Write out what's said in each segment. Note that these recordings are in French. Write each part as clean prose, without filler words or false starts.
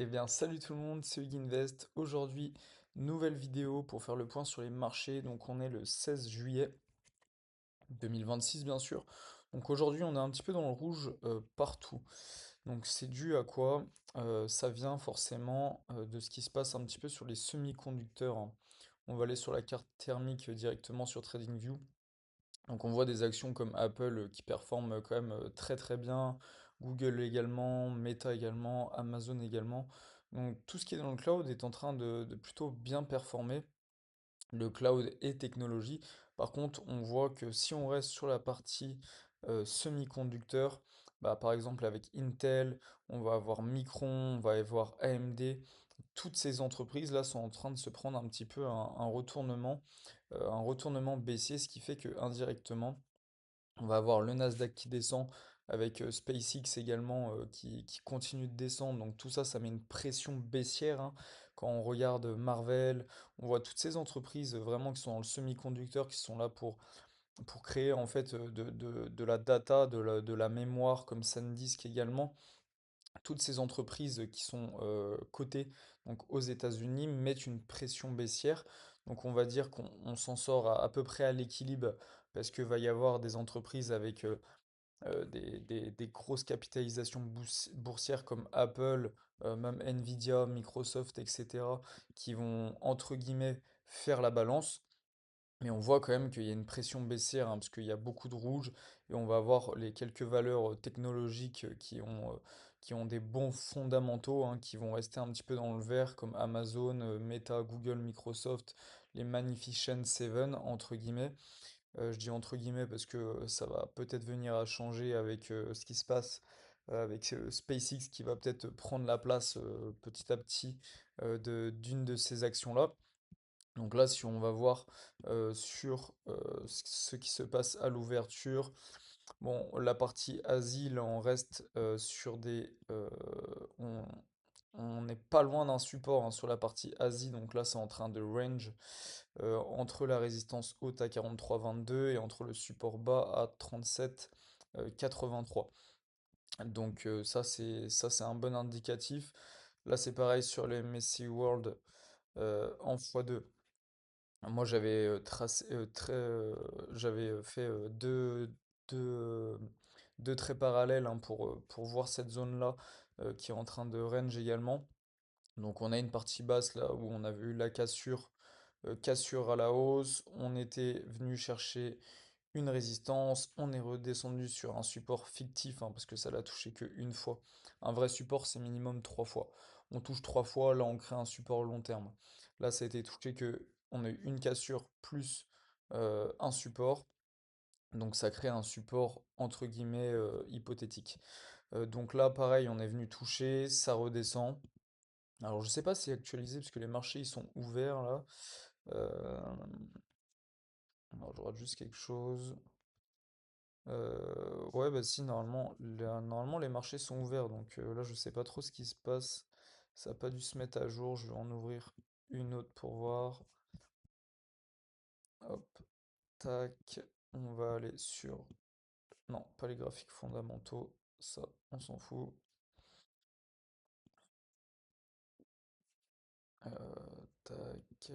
Eh bien, salut tout le monde, c'est Hugues Invest. Aujourd'hui, nouvelle vidéo pour faire le point sur les marchés. Donc, on est le 16 juillet 2026, bien sûr. Donc, aujourd'hui, on est un petit peu dans le rouge partout. Donc, c'est dû à quoi? Ça vient forcément de ce qui se passe un petit peu sur les semi-conducteurs, hein. On va aller sur la carte thermique directement sur TradingView. Donc on voit des actions comme Apple qui performent quand même très très bien, Google également, Meta également, Amazon également. Donc tout ce qui est dans le cloud est en train de plutôt bien performer, le cloud et technologie. Par contre, on voit que si on reste sur la partie semi-conducteur, bah, par exemple avec Intel, on va avoir Micron, on va avoir AMD, toutes ces entreprises-là sont en train de se prendre un petit peu un retournement baissier, ce qui fait que indirectement, on va avoir le Nasdaq qui descend avec SpaceX également qui continue de descendre. Donc tout ça, ça met une pression baissière, hein. Quand on regarde Marvel, on voit toutes ces entreprises vraiment qui sont dans le semi-conducteur, qui sont là pour créer en fait de la data, de la mémoire comme SanDisk également. Toutes ces entreprises qui sont cotées donc aux États-Unis mettent une pression baissière. Donc on va dire qu'on s'en sort à peu près à l'équilibre parce que va y avoir des entreprises avec des grosses capitalisations boursières comme Apple, même Nvidia, Microsoft, etc., qui vont, entre guillemets, faire la balance. Mais on voit quand même qu'il y a une pression baissière, hein, parce qu'il y a beaucoup de rouge, et on va avoir les quelques valeurs technologiques qui ont des bons fondamentaux, hein, qui vont rester un petit peu dans le vert, comme Amazon, Meta, Google, Microsoft, les Magnificent Seven, entre guillemets. Je dis entre guillemets parce que ça va peut-être venir à changer avec ce qui se passe avec SpaceX qui va peut-être prendre la place petit à petit d'une de ces actions-là. Donc là, si on va voir sur ce qui se passe à l'ouverture, bon, la partie Asie, là, on reste sur on n'est pas loin d'un support, hein, sur la partie Asie, donc là, c'est en train de range entre la résistance haute à 43,22 et entre le support bas à 37,83. Donc ça c'est un bon indicatif. Là c'est pareil sur les MSCI World en x2. Moi j'avais fait deux, euh, deux traits parallèles, hein, pour voir cette zone-là qui est en train de range également. Donc on a une partie basse là où on avait eu la cassure à la hausse, on était venu chercher une résistance, on est redescendu sur un support fictif, hein, parce que ça l'a touché que une fois. Un vrai support c'est minimum trois fois. On touche trois fois, là on crée un support long terme. Là ça a été touché que on a eu une cassure plus un support, donc ça crée un support entre guillemets hypothétique. Donc là pareil on est venu toucher, ça redescend. Alors je sais pas si c'est actualisé parce que les marchés ils sont ouverts là. Euh, alors je regarde juste quelque chose. Ouais bah si normalement les marchés sont ouverts donc là je sais pas trop ce qui se passe. Ça a pas dû se mettre à jour. Je vais en ouvrir une autre pour voir. Hop, tac. On va aller sur. Non, pas les graphiques fondamentaux. Ça, on s'en fout. Tac.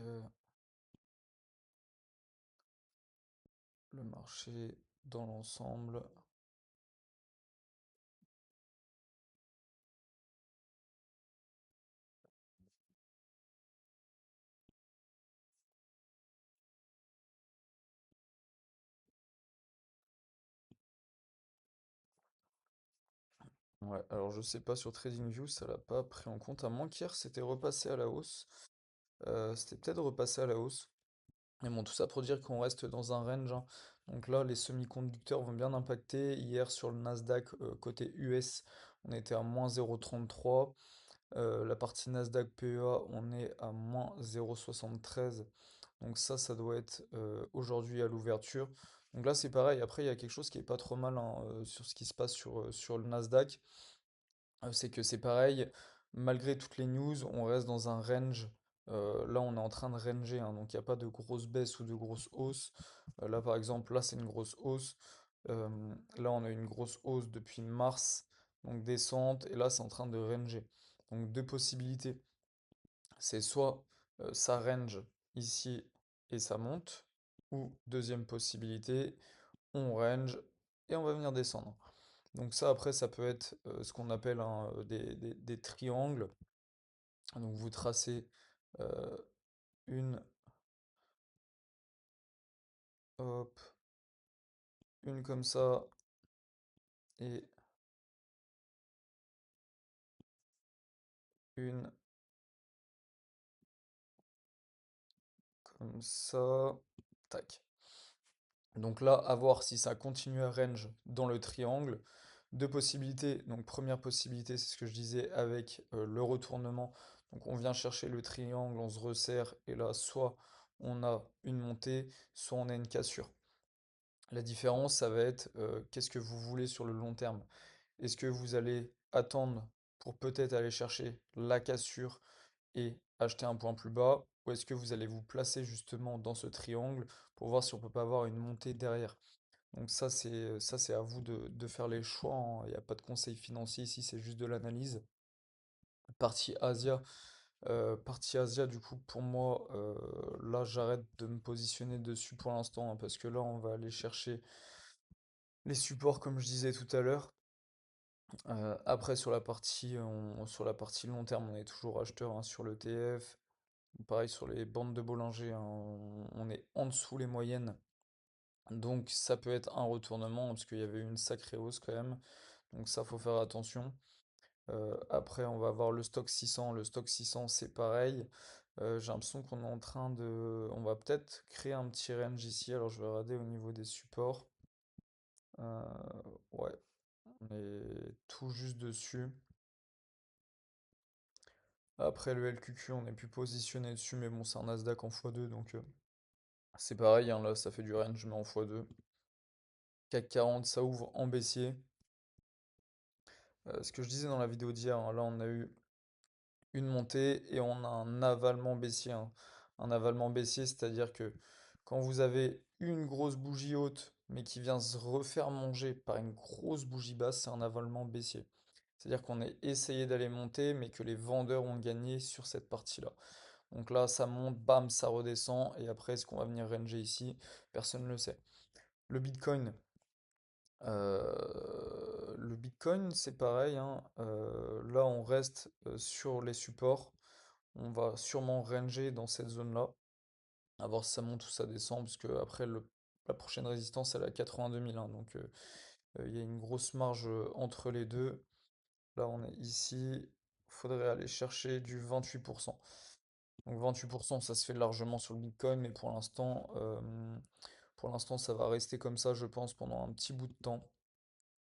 Le marché dans l'ensemble. Ouais, alors je sais pas sur TradingView, ça l'a pas pris en compte, à moins qu'hier c'était repassé à la hausse. C'était peut-être repassé à la hausse. Mais bon, tout ça pour dire qu'on reste dans un range, hein. Donc là, les semi-conducteurs vont bien impacter. Hier, sur le Nasdaq, côté US, on était à moins 0,33. La partie Nasdaq PEA, on est à moins 0,73. Donc ça doit être aujourd'hui à l'ouverture. Donc là, c'est pareil. Après, il y a quelque chose qui est pas trop mal, hein, sur ce qui se passe sur le Nasdaq. C'est que c'est pareil, malgré toutes les news, on reste dans un range. Là, on est en train de ranger, hein, donc il n'y a pas de grosse baisse ou de grosse hausse. Là, par exemple, là, c'est une grosse hausse. Là, on a une grosse hausse depuis mars, donc descente, et là, c'est en train de ranger. Donc deux possibilités. C'est soit ça range ici et ça monte, ou deuxième possibilité, on range et on va venir descendre. Donc ça après ça peut être ce qu'on appelle des triangles. Donc vous tracez euh, une, hop, une comme ça et une comme ça. Tac. Donc là, à voir si ça continue à range dans le triangle. Deux possibilités. Donc première possibilité, c'est ce que je disais avec le retournement. Donc on vient chercher le triangle, on se resserre et là, soit on a une montée, soit on a une cassure. La différence, ça va être qu'est-ce que vous voulez sur le long terme. Est-ce que vous allez attendre pour peut-être aller chercher la cassure et acheter un point plus bas, ou est-ce que vous allez vous placer justement dans ce triangle pour voir si on peut pas avoir une montée derrière? Donc ça c'est à vous de faire les choix, hein. Il n'y a pas de conseil financier ici, c'est juste de l'analyse. Partie Asia, partie Asia du coup pour moi là j'arrête de me positionner dessus pour l'instant, hein, parce que là on va aller chercher les supports comme je disais tout à l'heure. Après sur la partie long terme on est toujours acheteur, hein, sur l'ETF. Pareil sur les bandes de Bollinger, hein, on est en dessous les moyennes. Donc ça peut être un retournement parce qu'il y avait eu une sacrée hausse quand même. Donc ça faut faire attention. Après on va voir le stock 600. Le stock 600 c'est pareil. J'ai l'impression qu'on est en train de... On va peut-être créer un petit range ici. Alors je vais regarder au niveau des supports. Euh, ouais, on est tout juste dessus. Après le LQQ on est plus positionné dessus. Mais bon c'est un Nasdaq en x2 donc c'est pareil, hein, là ça fait du range mais en x2. CAC 40 ça ouvre en baissier. Ce que je disais dans la vidéo d'hier, hein, là on a eu une montée et on a un avalement baissier, hein. Un avalement baissier, c'est-à-dire que quand vous avez une grosse bougie haute, mais qui vient se refaire manger par une grosse bougie basse, c'est un avalement baissier. C'est-à-dire qu'on a essayé d'aller monter, mais que les vendeurs ont gagné sur cette partie-là. Donc là, ça monte, bam, ça redescend, et après, est-ce qu'on va venir ranger ici? Personne ne le sait. Le Bitcoin, le Bitcoin, c'est pareil, hein. Là, on reste sur les supports. On va sûrement ranger dans cette zone-là. À voir si ça monte ou ça descend, parce que après la prochaine résistance, elle est à 82 000, hein. Donc, il y a une grosse marge entre les deux. Là, on est ici. Faudrait aller chercher du 28%. Donc 28%, ça se fait largement sur le Bitcoin, mais pour l'instant, ça va rester comme ça, je pense, pendant un petit bout de temps.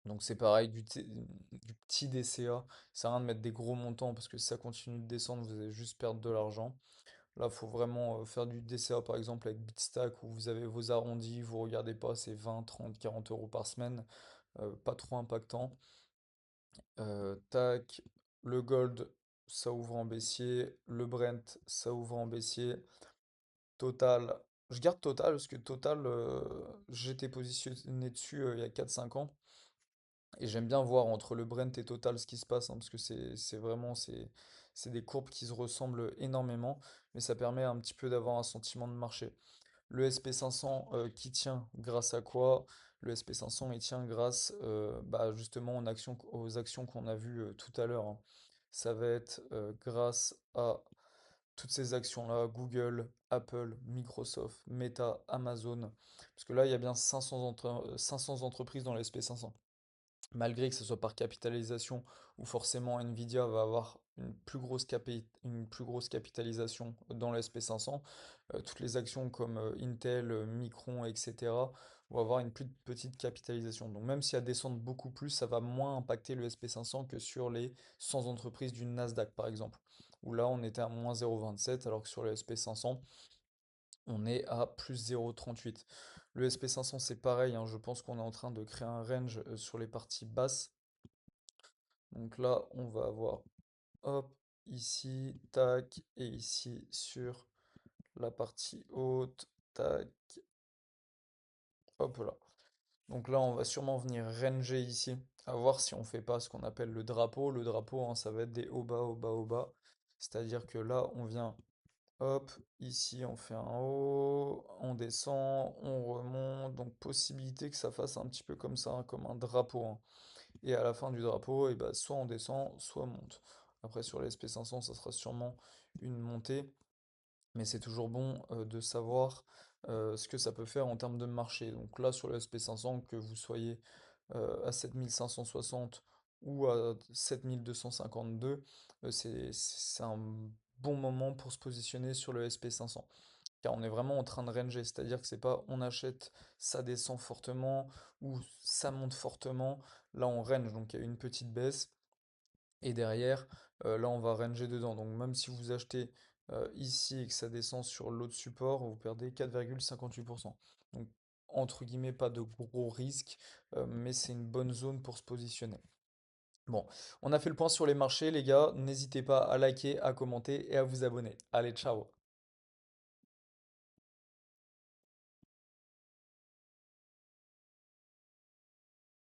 Donc c'est pareil, du petit DCA, ça sert à rien de mettre des gros montants parce que si ça continue de descendre, vous allez juste perdre de l'argent. Là, il faut vraiment faire du DCA par exemple avec Bitstack où vous avez vos arrondis, vous regardez pas, c'est 20, 30, 40 euros par semaine, pas trop impactant. Tac, le gold, ça ouvre en baissier, le Brent, ça ouvre en baissier. Total, je garde Total parce que Total, j'étais positionné dessus il y a 4 5 ans. Et j'aime bien voir entre le Brent et Total ce qui se passe, hein, parce que c'est vraiment c'est des courbes qui se ressemblent énormément, mais ça permet un petit peu d'avoir un sentiment de marché. Le SP500 qui tient grâce à quoi? Le SP500 il tient grâce bah, justement aux actions qu'on a vues tout à l'heure, hein. Ça va être grâce à toutes ces actions-là, Google, Apple, Microsoft, Meta, Amazon, parce que là il y a bien 500 entreprises dans le SP500. Malgré que ce soit par capitalisation, où forcément Nvidia va avoir une plus grosse capitalisation dans le SP500, toutes les actions comme Intel, Micron, etc. vont avoir une plus petite capitalisation. Donc même si elles descendent beaucoup plus, ça va moins impacter le SP500 que sur les 100 entreprises du Nasdaq par exemple, où là on était à moins 0,27 alors que sur le SP500 on est à plus 0,38. Le SP500 c'est pareil, hein, je pense qu'on est en train de créer un range sur les parties basses. Donc là, on va avoir, hop, ici, tac, et ici sur la partie haute, tac, hop là. Donc là, on va sûrement venir ranger ici. À voir si on fait pas ce qu'on appelle le drapeau. Le drapeau, hein, ça va être des hauts bas, hauts bas, hauts bas. C'est-à-dire que là, on vient, hop, ici on fait un haut, on descend, on remonte. Donc possibilité que ça fasse un petit peu comme ça, hein, comme un drapeau, hein. Et à la fin du drapeau, et bah, soit on descend, soit on monte. Après sur les SP500, ça sera sûrement une montée. Mais c'est toujours bon de savoir ce que ça peut faire en termes de marché. Donc là, sur le SP500, que vous soyez à 7560 ou à 7252, c'est un bon moment pour se positionner sur le SP500. Car on est vraiment en train de ranger, c'est-à-dire que c'est pas on achète, ça descend fortement ou ça monte fortement. Là, on range, donc il y a une petite baisse. Et derrière, là, on va ranger dedans. Donc même si vous achetez ici et que ça descend sur l'autre support, vous perdez 4,58%. Donc, entre guillemets, pas de gros risques, mais c'est une bonne zone pour se positionner. Bon, on a fait le point sur les marchés, les gars. N'hésitez pas à liker, à commenter et à vous abonner. Allez, ciao!